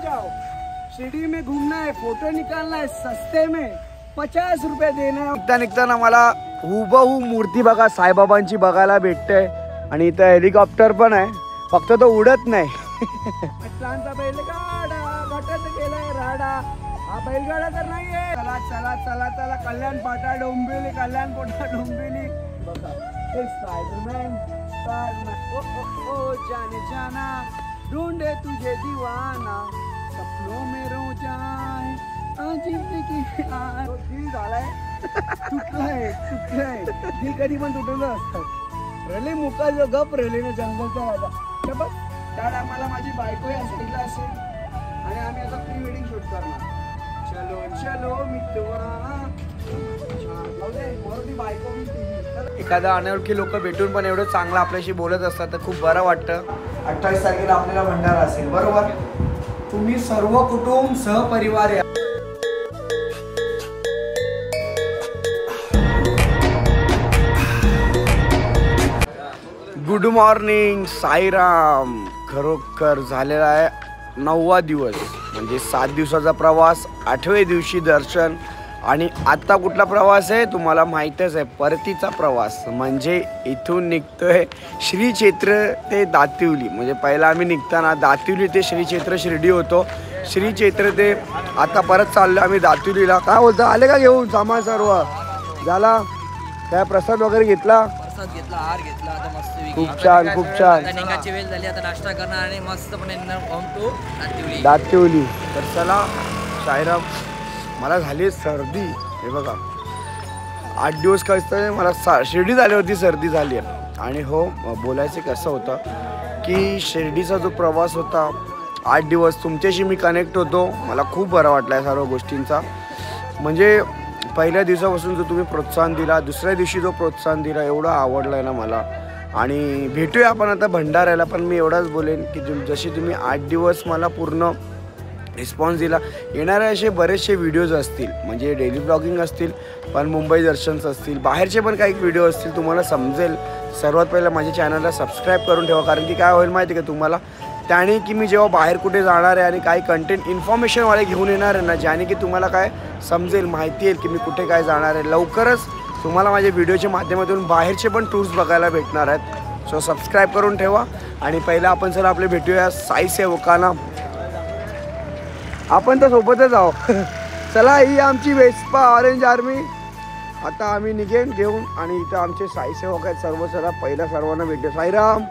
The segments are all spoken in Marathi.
जाओ। शिरडी में घूमना है, फोटो निकालना है, सस्ते में 50 रुपये देना है। निघता निघताना मला हुबहू मूर्ती बघा साईबाबांची बघायला भेटते आणि इथं हेलिकॉप्टर पण आहे, फक्त तो उडत नाही। अटलांचा बैलगाडा घाटात गेलाय राडा, हा बैलगाडा तर नाहीये। चला चला चला चला कल्याण पाटा डोंबिवली, कल्याण पाटा डोंबिवली बघा। हे स्पाइडरमैन ओ ओ ओ जाने जाना ढूंढे तुझे दीवाना, सपनों में रो जाए आज जिंदगी दिल झालाय तुटलाय दिल कधी पण तुटलं असतं। रले मुका जो गप रले ना जंगलचा राजा बघ। त्या टायमाला माझी बायको या साईडला असेल आणि आम्ही आता प्री वेडिंग शूट करणार। चलो चलो मित्रवा एखादा अनोळखी लोक भेटून पण एवढं चांगलं आपल्याशी बोलत असतात तर खूप बरं वाटतं। 28 तारखेला आपल्याला भंडारा असेल बरोबर, तुम्ही सर्व कुटुंब सहपरिवार या। Good morning Sairam. खरोखर झालेला आहे 9वा दिवस, म्हणजे 7 दिवसाचा प्रवास, 8व्या दिवशी दर्शन आणि आता कुठला प्रवास आहे तुम्हाला माहीतच आहे, परतीचा प्रवास। म्हणजे इथून निघतोय श्री क्षेत्र ते दातिवली, म्हणजे पहिला आम्ही निघताना दातिवली ते श्री क्षेत्र शिर्डी होतो, श्री क्षेत्र ते आता परत चाललो आम्ही दातिवलीला। काय बोलतो आले का घेऊन सामान सर्व झाला, काय प्रसाद वगैरे घेतला? घेतला, हार घेतला, आता मस्त खूप छान खूप छान। आता निघायची वेळ झाली, आता नाश्ता करणार आणि मस्त पण दातिवली दातिवली। तर चला साईराम, मला झाली सर्दी, हे बघा 8 दिवस कसं मला शिर्डी झाल्यावरती सर्दी झाली आहे। आणि हो बोलायचं कसं होतं की शिर्डीचा जो प्रवास होता 8 दिवस तुमच्याशी मी कनेक्ट होतो, मला खूप बरं वाटलं आहे सर्व गोष्टींचा। म्हणजे पहिल्या दिवसापासून जो तुम्ही प्रोत्साहन दिला, दुसऱ्या दिवशी जो प्रोत्साहन दिला, एवढं आवडलं आहे ना मला। आणि भेटूया आपण आता भंडाऱ्याला, पण मी एवढाच बोलेन की जशी तुम्ही 8 दिवस मला पूर्ण रिस्पॉन्स दिला, येणारे असे बरेचसे व्हिडिओज असतील, म्हणजे डेली ब्लॉगिंग असतील, पण मुंबई दर्शन्स असतील, बाहेरचे पण काही व्हिडिओ असतील, तुम्हाला समजेल। सर्वात पहिलं माझ्या चॅनलला सबस्क्राईब करून ठेवा, कारण की काय होईल माहिती आहे का तुम्हाला, त्याने की मी जेव्हा बाहेर कुठे जाणार आहे आणि काही कंटेंट इन्फॉर्मेशनवाले घेऊन येणार आहे ना, ज्याने की तुम्हाला काय समजेल, माहिती येईल की मी कुठे काय जाणार आहे। लवकरच तुम्हाला माझ्या व्हिडिओच्या माध्यमातून बाहेरचे पण टूर्स बघायला भेटणार आहेत। सो सबस्क्राईब करून ठेवा। आणि पहिला आपण चला आपले भेटूया साई सेवकांना, आपण तर सोबतच आहोत। चला ही आमची वेस्पा ऑरेंज आर्मी, आता आम्ही निघेन घेऊन आणि इथं आमचे साई सेवक आहेत सर्व। चला पहिला सर्वांना भेटू। साईराम,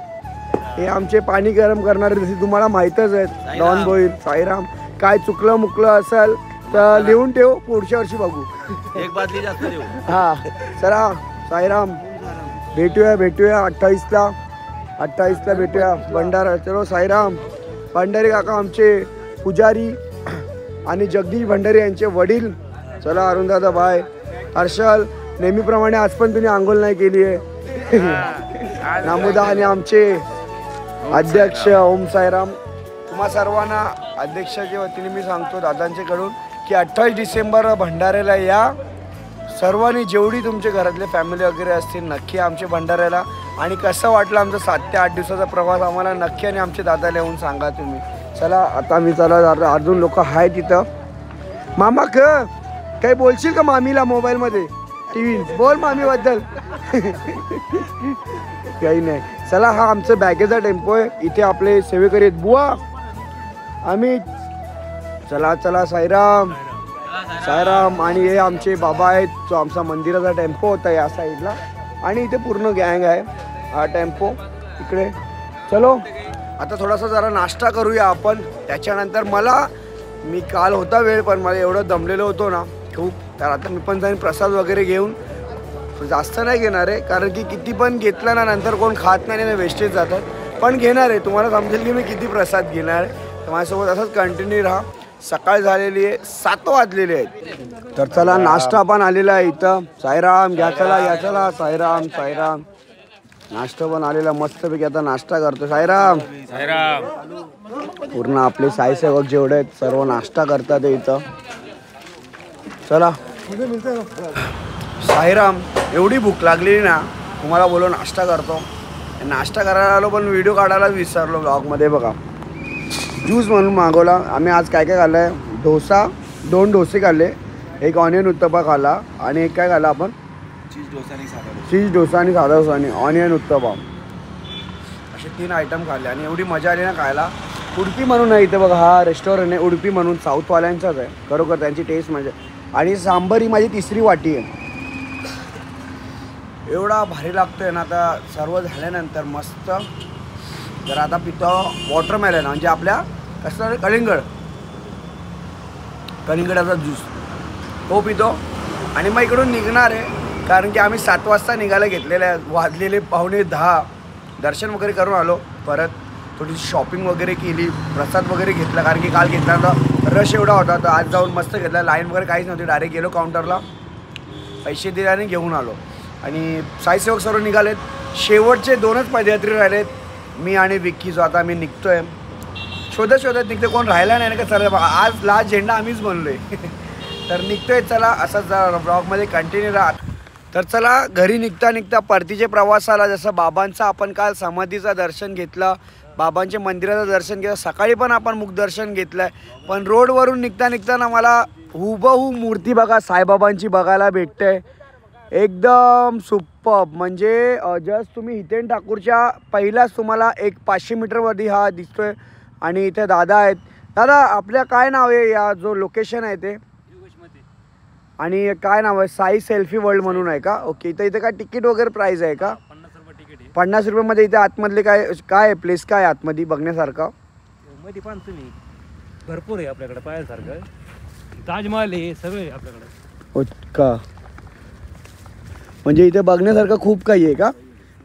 हे आमचे पाणी गरम करणारे जसे तुम्हाला माहीतच आहेत, डॉन बॉईल। साईराम, काय चुकलं मुकलं असेल तर लिहून ठेव, पुढच्या वर्षी बघू, एक बादली जास्त देऊ। हां चला साईराम, भेटूया 28ला भेटूया भंडारा। चलो साईराम। भंडारी काका आमचे पुजारी आणि जगदीश भंडारी यांचे वडील। चला अरुणदादा बाय। हर्षल, नेहमीप्रमाणे आज पण तुम्ही आंघोळ नाही केली आहे। नामुदा आणि आमचे अध्यक्ष ओम साईराम। तुम्हा सर्वांना अध्यक्षाच्या वतीने मी सांगतो दादांच्याकडून की 28 डिसेंबर भंडाऱ्याला या सर्वांनी, जेवढी तुमच्या घरातले फॅमिली वगैरे असतील नक्की आमच्या भंडाऱ्याला। आणि कसं वाटलं आमचा 7 ते 8 दिवसाचा प्रवास आम्हाला नक्की आणि आमच्या दादाला येऊन सांगा तुम्ही। चला आता मी चला अजून लोक आहेत तिथं। मामा काही बोलशील का मामीला मोबाईलमध्ये? टीव्ही बोल मामीबद्दल। काही नाही। चला हा आमचा बॅगेचा टेम्पो आहे, इथे आपले सेवेकरी आहेत बुवा आम्ही। चला चला साईराम साईराम। आणि हे आमचे बाबा आहेत, जो आमचा मंदिराचा टेम्पो होता या साईडला, आणि इथे पूर्ण गँग आहे, हा टेम्पो इकडे। चलो आता थोडासा जरा नाश्ता करूया आपण, त्याच्यानंतर मी काल होता वेळ पण मला एवढं दमलेलो होतो ना खूप, तर आता मी पण जाईन प्रसाद वगैरे घेऊन। जास्त नाही घेणार आहे, कारण की किती पण घेतला ना नंतर कोण खात नाही ना, वेस्टेज जातात, पण घेणार आहे। तुम्हाला समजेल की मी किती प्रसाद घेणार आहे, तर माझ्यासोबत असंच कंटिन्यू राहा। सकाळ झालेली आहे, 7 वाजलेले आहेत। तर चला नाश्ता पण आलेला आहे इथं। साईराम घ्या, चला या, चला साईराम साईराम। नाश्ता पण आलेला मस्तपैकी, आता नाश्ता करतो। साईराम साईराम। पूर्ण आपले साई सेवक जेवढे आहेत सर्व नाश्ता करतात इथं। चला साईराम, एवढी भूक लागलेली ना, तुम्हाला बोलो नाश्ता करतो। नाश्ता करायला आलो पण व्हिडिओ काढायला विसरलो ब्लॉगमध्ये बघा। ज्यूस म्हणून मागवला. आम्ही आज काय काय खाल्लं आहे, डोसा, 2 डोसे खाल्ले, एक ऑनियन उत्तपा खाल्ला आणि एक काय खाल्ला आपण, चीज डोसा आणि साधा डोसा आणि ऑनियन उत्तपा, असे 3 आयटम खाल्ले. आणि एवढी मजा आली ना खायला. उडपी म्हणून आहे इथे बघा, हा रेस्टॉरंट आहे उडपी म्हणून, साऊथवाल्यांचाच आहे खरोखर, त्यांची टेस्ट म्हणजे. आणि सांबर ही माझी 3री वाटी आहे. एवढा भारी लागतोय ना. आता सर्व झाल्यानंतर मस्त जर आता पितो वॉटरमेलन, म्हणजे आपल्या कसं कलिंगडाचा ज्यूस तो पितो. आणि मग इकडून निघणार आहे, कारण की आम्ही 7 वाजता निघायला घेतलेलं आहे. वाजलेले 9:45. दर्शन वगैरे करून आलो. परत थोडीशी शॉपिंग वगैरे केली, प्रसाद वगैरे घेतला, कारण की काल घेतला तर रश एवढा होता. तर आज जाऊन मस्त घेतला. लाईन वगैरे काहीच नव्हती. डायरेक्ट गेलो काउंटरला, पैसे दिले आणि घेऊन आलो. आणि साईसेवक सर्व निघालेत. शेवटचे 2च पदयात्री राहिलेत, मी आणि विक्की. जो आता आम्ही निघतोय, शोधत निघतो, कोण राहिला नाही ना का. चला आज लास्ट झेंडा आम्हीच बनलोय. तर निघतोय. चला असंच ब्लॉगमध्ये कंटिन्यू राहा. तर चला घरी निघता परतीचे प्रवासाला, जसं बाबांचा आपण काल समाधीचं दर्शन घेतलं, बाबांच्या मंदिराचं दर्शन घेतलं, सकाळी पण आपण मुखदर्शन घेतलं आहे. पण रोडवरून निघताना मला हुबहू मूर्ती बघा साईबाबांची बघायला भेटते. एकदम सुपर्ब. म्हणजे जस्ट तुम्ही हितेन ठाकूरच्या पहिलाच तुम्हाला एक 500 मीटरवरती हा दिसतोय. आणि इथे दादा आहेत. दादा आपल्या काय नाव आहे या जो लोकेशन आहे ते, आणि काय नाव आहे, साई सेल्फी वर्ल्ड म्हणून आहे का? ओके. इथे काय तिकीट वगैरे प्राईस आहे का? 50 रुपये तिकीट आहे. 50 रुपयामध्ये इथे आतमधले काय प्लेस काय आहे आतमध्ये बघण्यासारखं? मध्ये पण तुम्ही भरपूर आहे आपल्याकडे पाहायसारखं. ताजमहल आहे, सगळं आहे आपल्याकडे. का म्हणजे इथे बघण्यासारखं खूप काही आहे का?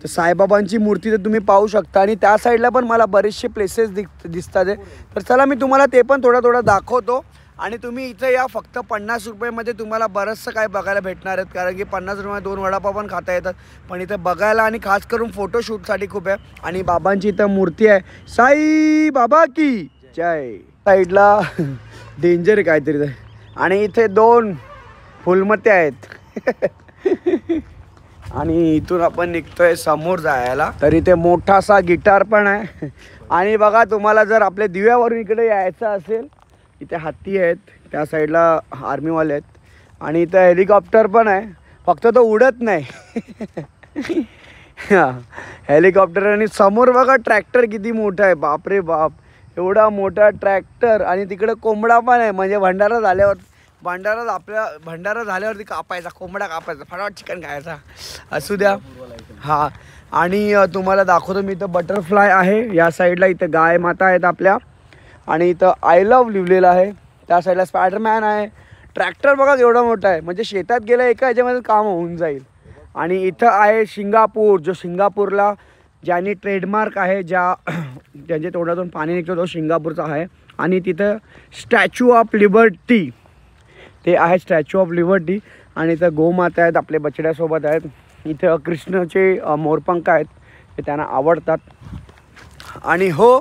तर साईबाबांची मूर्ती तर तुम्ही पाहू शकता. आणि त्या साईडला पण मला बरेचसे प्लेसेस दिसतात आहे. तर चला मी तुम्हाला ते पण थोडं दाखवतो. आणि तुम्ही इथं या, फक्त 50 रुपयामध्ये तुम्हाला बरंचसं काय बघायला भेटणार आहेत. कारण की 50 रुपयामध्ये 2 वडापाव पण खाता येतात. पण इथं बघायला आणि खास करून फोटोशूटसाठी खूप आहे. आणि बाबांची इथं मूर्ती आहे, साई बाबा की जय. साईडला डेंजर आहे काहीतरी. आणि इथे 2 फुलमत्या आहेत. आणि इथून आपण निघतोय समोर जायला. तर इथे मोठासा गिटार पण आहे. आणि बघा तुम्हाला जर आपल्या दिव्यावरून इकडे यायचं असेल, इथे हत्ती आहेत, त्या साईडला आर्मीवाले आहेत. आणि इथं हेलिकॉप्टर पण आहे, फक्त तो उडत नाही. हेलिकॉप्टर. आणि समोर बघा ट्रॅक्टर किती मोठा आहे, बापरे बाप, एवढा मोठा ट्रॅक्टर. आणि तिकडे कोंबडा पण आहे, म्हणजे भंडारा झाल्यावरती कापायचा, कोंबडा कापायचा, फटाफट चिकन खायचा, असू द्या. हां. आणि तुम्हाला दाखवतो मी, इथं बटरफ्लाय आहे या साईडला, इथं गाय माता आहेत आपल्या. आणि इथं आय लव्ह लिहिलेलं आहे. त्या साईडला स्पायडरमॅन आहे. ट्रॅक्टर बघा एवढा मोठा आहे, म्हणजे शेतात गेलं एका ह्याच्यामध्ये काम होऊन जाईल. आणि इथं आहे सिंगापूर, जो सिंगापूरला ज्यांनी ट्रेडमार्क आहे, ज्यांच्या तोंडातून पाणी निघतो तो सिंगापूरचा आहे. आणि तिथं स्टॅच्यू ऑफ लिबर्टी ते आहे, स्टॅच्यू ऑफ लिबर्टी. आणि इथं गोमाता आहेत, आपले बछड्यासोबत आहेत. इथं कृष्णाचे मोरपंख आहेत, ते त्यांना आवडतात. आणि हो,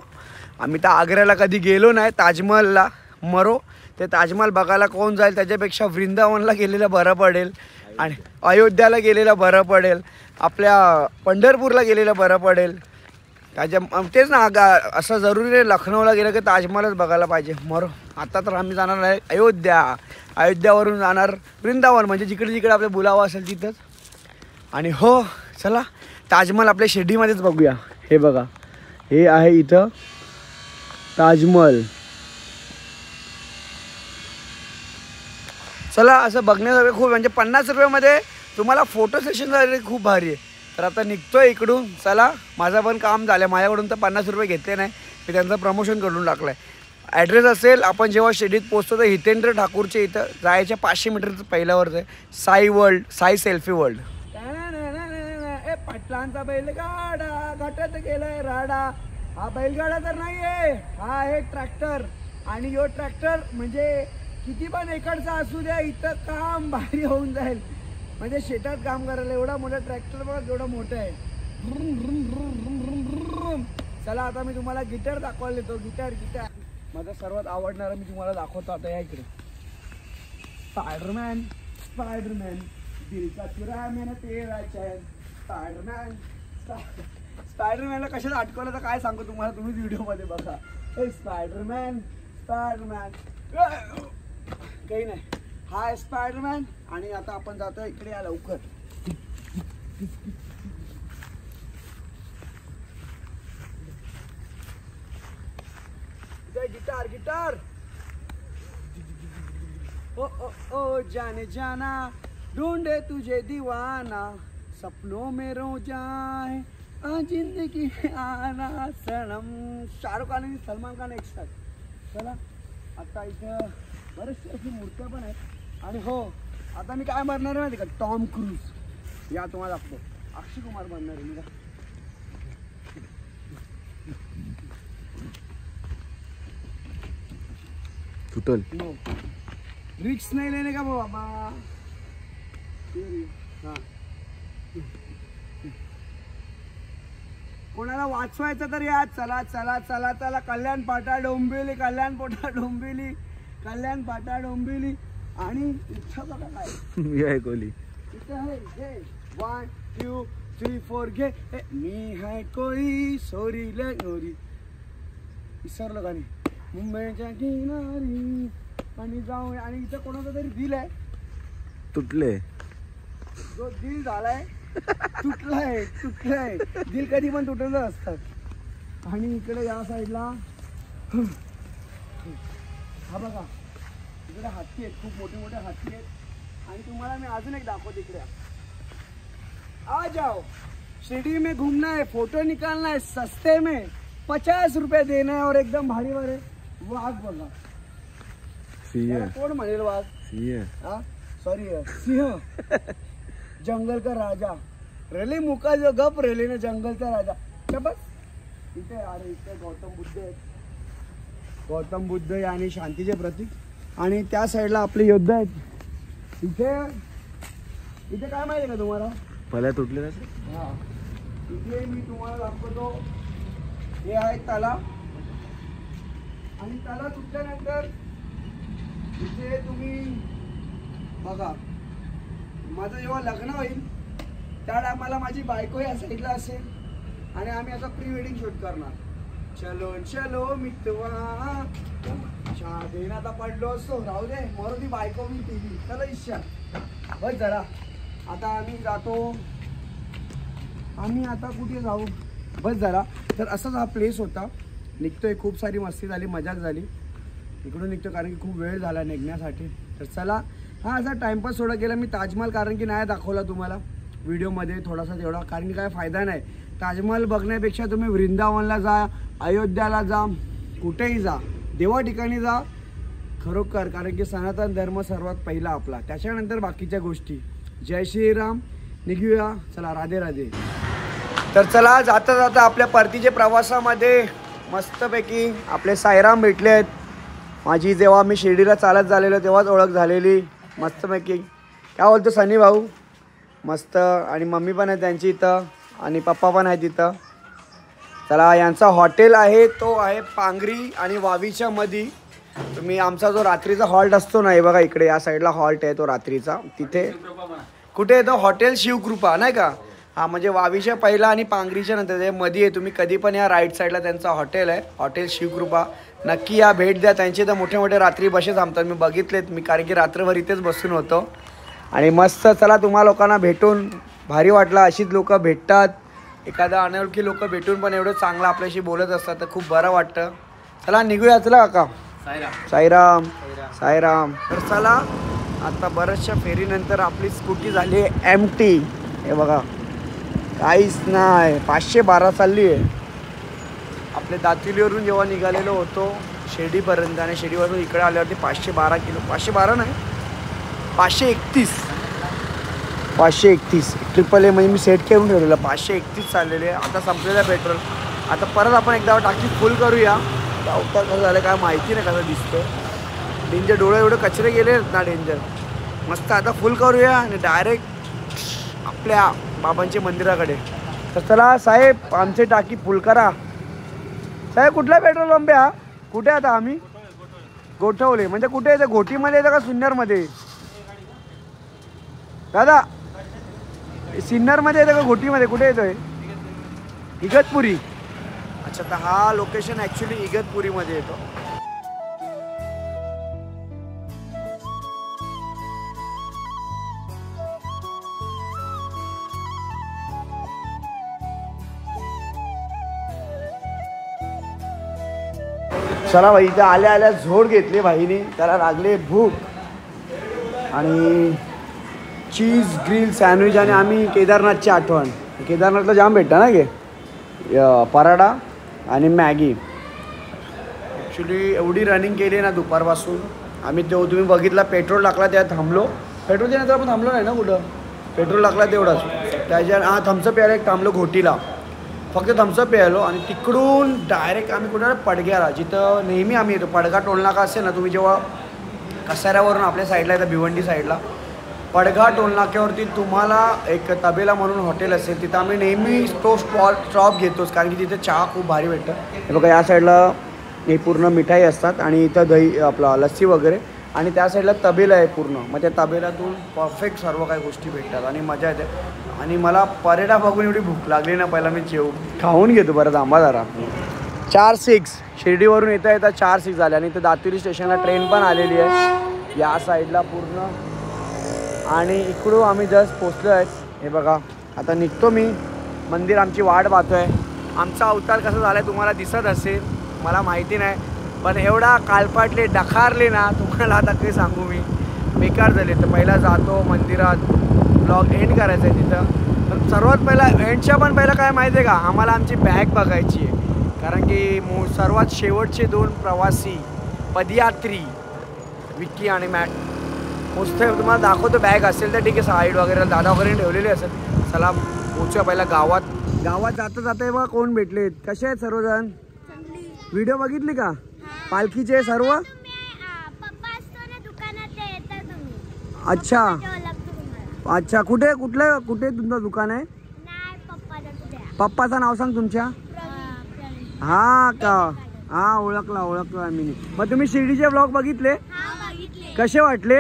आम्ही तर आग्र्याला कधी गेलो नाही, ताजमहलला मरो. ते ताजमहल बघायला कोण जाईल, त्याच्यापेक्षा वृंदावनला गेलेलं बरं पडेल, आणि अयोध्याला गेलेलं बरं पडेल, आपल्या पंढरपूरला गेलेलं बरं पडेल. तेच ना, असं जरुरी नाही लखनौला गेलं की ताजमहलच बघायला पाहिजे. मरो. आता तर आम्ही जाणार आहे अयोध्यावरून जाणार वृंदावन, म्हणजे जिकडे आपलं बुलावा असेल तिथंच. आणि हो चला, ताजमहल आपल्या शिर्डीमध्येच बघूया. हे बघा, हे आहे इथं ताजमहल. चला, असं बघण्यासारखं खूप, म्हणजे 50 रुपयामध्ये तुम्हाला फोटो सेशन झाले खूप भारी आहे. तर आता निघतोय इकडून. चला, माझं पण काम झालं, माझ्याकडून तर 50 रुपये घेतले नाही, मी त्यांचं प्रमोशन करून टाकलं आहे. ॲड्रेस असेल, आपण जेव्हा शिर्डीत पोचतो तर हितेंद्र ठाकूरच्या इथं जायच्या 500 मीटरचं पहिल्यावरच आहे Sai world, Sai selfie world. पाटलांचा बैलगाडा घाटात गेलाय राडा. हा बैलगाडा तर नाही आहे, हा आहे ट्रॅक्टर. आणि यो ट्रॅक्टर म्हणजे किती पण एकरचा असू द्या, इथं काम भारी होऊन जाईल. म्हणजे शेतात काम करायला एवढा मोठा ट्रॅक्टर बघा, एवढा मोठा आहे. चला, आता मी तुम्हाला गिटार दाखवायला देतो. गिटार माझा सर्वात आवडणारा मी तुम्हाला दाखवतो. आता या इकडे स्पायडरमॅन दिल का चुरा मैंने तेरा चैन. स्पायडरमॅनला कशाला अटकवलं तर काय सांगू तुम्हाला, तुम्हीच व्हिडिओमध्ये बघा. स्पायडरमॅन स्पायडरमॅन काही नाही. हाय स्पायडरमॅन. आणि आता आपण जातोय इकडे या लवकर. Guitar guitar. ओ ओ ओ जाने जाना ढूंढे तुझे दीवाना सपनों में रो जाए जिंदगी आना सनम. शाहरुख खान आणि सलमान खान एक साथ. चला आता इथं बरेचसे अशी मूर्त्या पण आहेत. आणि हो आता मी काय बनणार आहे माहिती का, टॉम क्रूज. या तुम्हाला दाखवतो, अक्षय कुमार बनणार आहे मी का. तुटल. नो रिक्स नाही लेने का बाबा. हा कोणाला वाचवायचं तर या. चला चला चला चला. कल्याण पाटा डोंबिवली, कल्याण पाटा डोंबिवली, कल्याण पाटा डोंबिवली. आणि इच्छा बघा काय मी आहे कोहली. इथं आहे घे 1 2 3 4 घे. मी है कोई सोरी ले गोरी. विसरलं गाणी. मुंबईच्या किनारी आणि जाऊ. आणि इथं कोणाचं तरी दिल आहे, तुटले. जो दिल झालाय तुटलाय तुटलाय. दिल कधी पण तुटलेलं असतात. आणि इकडे या साईडला हा बघा, इकडे हत्ती आहेत, खूप मोठे मोठे हत्ती आहेत. आणि तुम्हाला मी अजून एक दाखवतो. इकडे आ जाओ. शिर्डी में घूमना है, फोटो निकालना है, सस्ते में 50 रुपये देना है. और एकदम भारी भारी वाघ बघा. सिंह. कोण म्हणेल वाघ. सिंह. हा सॉरी सिंह. जंगल का राजा. रेले मुका जो गप रेले ना जंगलचा राजा. बस इथे. अरे इथे गौतम बुद्ध आहेत. गौतम बुद्ध आणि शांतीचे प्रतीक. आणि त्या साईडला आपले योद्धा आहेत. इथे इथे काय माहिती का तुम्हाला, फल्या तुटले. हा इथे मी तुम्हाला दाखवतो. हे आहे तलाव. आणि तलाव तुटल्यानंतर इथे तुम्ही बघा, माझं जेव्हा लग्न होईल त्या टायमाला माझी बायको या साईडला असेल आणि आम्ही आता प्री वेडिंग शूट करणार. चलो चलो मितवा शादीनं आता पडलो असतो. राहू दे मरू ती बायको मी केली. चला इच्छा बस जरा. आता आम्ही जातो. आम्ही आता कुठे जाऊ बस जरा. तर असाच हा प्लेस होता. निघतोय. खूप सारी मस्ती झाली, मजाक झाली. इकडून निघतो कारण की खूप वेळ झाला निघण्यासाठी. तर चला. हा असा टाइमपास थोडा केला मी. ताजमहल कारण की नाही दाखवला तुम्हाला व्हिडिओमध्ये थोडासा तेवढा, कारण की काय फायदा नाही. ताजमहल बघण्यापेक्षा तुम्ही वृंदावनला जा, अयोध्याला जा, कुठेही जा, देवा ठिकाणी जा खरोखर. कारण की सनातन धर्म सर्वात पहिला आपला, त्याच्यानंतर बाकीच्या गोष्टी. जय श्रीराम. निघूया चला. राधे राधे. तर चला जाता जाता आपल्या परतीच्या प्रवासामध्ये मस्तपैकी आपले साईराम भेटले आहेत. माझी जेव्हा मी शिर्डीला चालत झालेलो तेव्हाच ओळख झालेली. मस्तपैकी काय बोलतो सनी भाऊ. मस्त. आणि मम्मी पण आहे त्यांची इथं आणि पप्पा पण आहेत इथं. चला यांचा हॉटेल आहे तो आहे पांगरी आणि वावीच्या मध्ये. तुम्ही आमचा जो रात्रीचा हॉल्ट असतो ना, हे बघा इकडे या साईडला हॉल्ट आहे तो रात्रीचा. तिथे कुठे येतो हॉटेल शिवकृपा नाही का. हा म्हणजे वावीच्या पहिला आणि पांगरीच्या नंतर ते मध्ये आहे. तुम्ही कधी पण या राईट साईडला त्यांचा हॉटेल आहे, हॉटेल शिवकृपा. नक्की या भेट द्या. त्यांचे तर मोठे मोठे रात्री बसे थांबतात. मी बघितलेत मी, कारण की रात्रभर इथेच बसून होतो. आणि मस्त. चला तुम्हा लोकांना भेटून भारी वाटलं. अशीच लोक भेटतात. एखादा अनोळखी लोक भेटून पण एवढं चांगलं आपल्याशी बोलत असतात तर खूप बरं वाटतं. चला निघूया. चला काका. साईराम साईराम. तर चला आता बऱ्याचशा फेरीनंतर आपली स्कूटी झाली आहे एमटी. हे बघा काहीच नाही. 512 चालली आहे. आपल्या दातिलीवरून जेव्हा निघालेलो होतो शिर्डीपर्यंत आणि शिर्डीवरून इकडे आल्यावरती 512 किलो. 512 नाही 531 ट्रिपल ए म्हणजे मी सेट करून ठेवलेलं. 531 चाललेले आहे. आता संपलेलं आहे पेट्रोल. आता परत आपण एकदा टाकी फुल करूया. अवतार कसं झालं काय माहिती नाही कसं दिसतं. डेंजर. डोळे एवढे कचरे गेले ना डेंजर. मस्त. आता फुल करूया आणि डायरेक्ट आपल्या बाबांच्या मंदिराकडे. तर चला साहेब आमची टाकी फुल करा. साहेब कुठला पेट्रोल पंप आहे हा. कुठे आता आम्ही गोठवले म्हणजे कुठे येतं, घोटीमध्ये येतं का सिन्नरमध्ये दादा. सिन्नरमध्ये येतं का घोटीमध्ये, कुठे येतोय. इगतपुरी. अच्छा, तर हा लोकेशन ॲक्च्युली इगतपुरीमध्ये येतो. चला भाई, इथं आल्या आल्या झोड घेतली भाईने, त्याला लागले भूक आणि चीज ग्रिल सँडविच आणि आम्ही केदारनाथची आठवण. केदारनाथला जाम भेटतं ना गे पराठा आणि मॅगी. ॲक्च्युली एवढी रनिंग केली ना दुपारपासून आम्ही. तेव्हा तुम्ही बघितला पेट्रोल टाकला त्यात थांबलो. पेट्रोल देण्याचं आपण थांबलो नाही ना कुठं, पेट्रोल टाकला तेवढाच. त्याच्या थम्सअप प्यायला एक थांबलो घोटीला, फक्त थम्सअप प्यायलो आणि तिकडून डायरेक्ट आम्ही कुठं पडग्याला, जिथं नेहमी आम्ही येतो. पडगा टोलनाका असेल ना, तुम्ही जेव्हा कसाऱ्यावरून आपल्या साईडला येतं भिवंडी साईडला, पडगा टोलनाक्यावरती तुम्हाला एक तबेला म्हणून हॉटेल असेल, तिथं आम्ही नेहमी तो स्टॉप घेतोच, कारण की तिथे चहा खूप भारी भेटतं. हे बघा, या साईडला हे पूर्ण मिठाई असतात आणि इथं दही आपला लस्सी वगैरे, आणि त्या साईडला तबेला आहे पूर्ण. मग त्या तबेलातून परफेक्ट सर्व काही गोष्टी भेटतात आणि मजा येते. आणि मला परेडा बघून एवढी भूक लागली ना, पहिला मी खाऊन घेतो बरं थांबा जरा. 4-6 शिर्डीवरून येता येता 4-6 झाले आणि इथं दातिरी स्टेशनला ट्रेन पण आलेली आहे या साईडला पूर्ण. आणि इकडून आम्ही जस्ट पोचलो आहेत. हे बघा, आता निघतो मी. मंदिर आमची वाट पाहतो आहे. आमचा अवतार कसा झाला आहे तुम्हाला दिसत असेल, मला माहिती नाही, पण एवढा कालपाटले डखारले ना तुम्हाला आता काही सांगू मी, बेकार झाले. तर पहिला जातो मंदिरात, ब्लॉग एंड करायचा आहे तिथं. पण सर्वात पहिला एंडच्या पण पहिलं काय माहिती आहे का, आम्हाला आमची बॅग बघायची आहे. कारण की सर्वात शेवटचे 2 प्रवासी पदयात्री विक्की आणि मॅट पोचते. तुम्हाला दाखवतो, बॅग असेल तर ठीक आहे, साईड वगैरे दादा वगैरे ठेवलेली असेल. चला पोचूया पहिला गावात. गावात जाता जाता बघा कोण भेटलेत. कसे आहेत सर्वजण? व्हिडिओ बघितली का पालखीचे सर्व? अच्छा अच्छा, कुठे तुमचं दुकान आहे? पप्पाचं नाव सांग तुमच्या. हा का, हा ओळखला मी. मग तुम्ही शिर्डीचे ब्लॉग बघितले? कसे वाटले?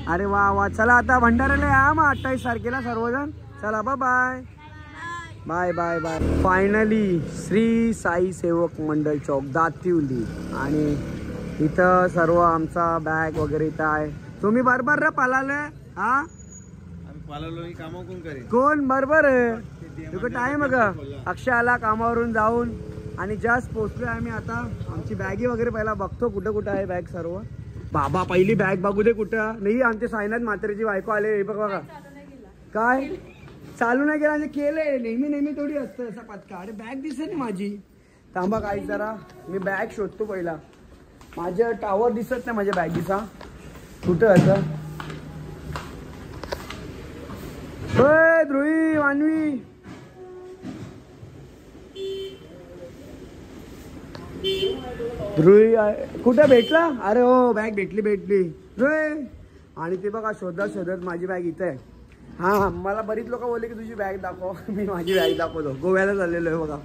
अरे वा वा. चला आता भंडाऱ्याला या मग 28 तारखेला सर्वजण. चला bye bye bye bye. Finally Shri Sai Sevak मंडळ चौक दातिवली, आणि इथं सर्व आमचा बॅग वगैरे इथं आहे. तुम्ही बरोबर रे पालाले? हा कोण बरोबर आहे टाइम का. अक्षय आला कामावरून जाऊन आणि जस्ट पोचलोय आम्ही. आता आमची बॅगी वगैरे पहिला बघतो कुठं आहे बॅग सर्व. बाबा पहिली बॅग बघू दे कुठं नाही. आमचे साईनाथ म्हात्रेची बायको आले. हे बघा काय चालू नाही केलं, केलंय. नेहमी थोडी असतं असा पत्का. अरे बॅग दिसत माझी. थांबा काही जरा मी बॅग शोधतो पहिला. माझ्या टावर दिसत नाही माझ्या बॅगीचा कुठं असं. होय ध्रुवी मानवी, ध्रुवी कुठं भेटला? अरे हो बॅग भेटली ध्रुवी. आणि ते बघा शोधत माझी बॅग इथं आहे. हां मला बरीच लोक बोलले की तुझी बॅग दाखव. मी माझी बॅग दाखवतो. गोव्याला चाललेलो आहे बघा.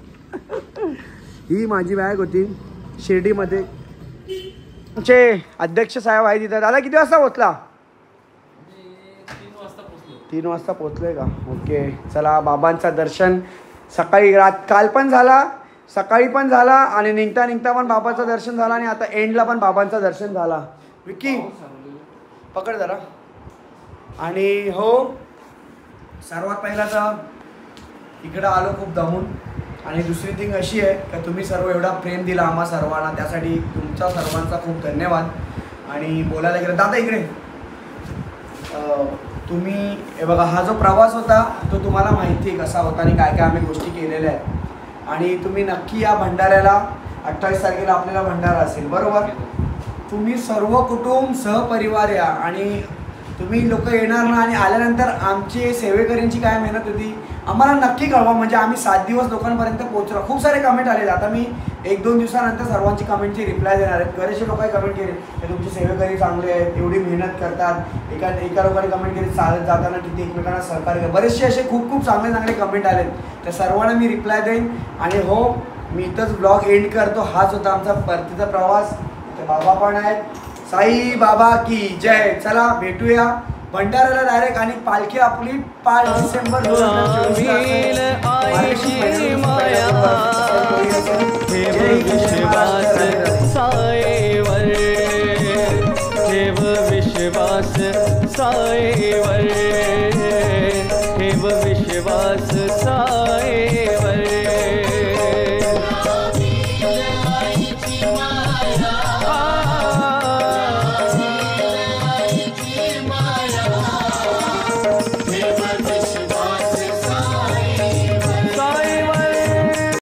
ही माझी बॅग होती शिर्डीमध्ये. तुमचे अध्यक्ष साहेब आहे तिथं. दादा किती वाजता पोचला? 3 वाजता पोचलोय का? ओके. चला बाबांचं दर्शन सकाळी काल पण झाला, सकाळी पण झाला आणि निघता पण बाबांचं दर्शन झालं आणि आता एंडला पण बाबांचं दर्शन झाला. विक्की पकड जरा. आणि हो सर्वात पहिला तर इकडं आलो खूप दमून. आणि दुसरी थिंग अशी आहे की तुम्ही सर्व एवढा प्रेम दिला आम्हा सर्वांना, त्यासाठी तुमचा सर्वांचा खूप धन्यवाद. आणि बोलायला गेलं दादा इकडे, तुम्ही हे बघा हा जो प्रवास होता तो तुम्हाला माहिती आहे कसा होता आणि काय आम्ही गोष्टी केलेल्या आहेत. आणि तुम्ही नक्की या भंडाऱ्याला. 28 तारखेला आपल्याला भंडारा असेल बरोबर. तुम्ही सर्व कुटुंब सहपरिवार या आणि तुम्ही लोक येणार ना. आणि आल्यानंतर आमचे सेवेकरींची काय मेहनत होती आम्हाला नक्की कळवा. म्हणजे आम्ही 7 दिवस लोकांपर्यंत पोहोचलो. खूप सारे कमेंट आले. आता मी 1-2 दिवसानंतर सर्वांची कमेंटची रिप्लाय देणार आहेत. बरेचसे लोकांनी कमेंट केले की तुमचे सेवेकरी चांगले आहेत, एवढी मेहनत करतात. एका लोकांनी कमेंट केली चालत जाताना किती एकमेकांना सहकार्य करतात. बरेचसे असे खूप चांगले कमेंट आलेत. त्या सर्वांना मी रिप्लाय देईन. आणि हो मी इथंच ब्लॉग एंड करतो. हाच होता आमचा परतीचा प्रवास. ते बाबा पण आहेत. साई बाबा की जय. चला भेटूया भंडाऱ्याला डायरेक्ट आणि पालखी आपली 5 डिसेंबर 2024 ला असेल. मार्गशीर्ष महिन्यामध्ये पहिला गुरुवार असेल. जय हिंद, महाराष्ट्र. साईवर ठेव विश्वास साईवर ठेव विश्वास साईवर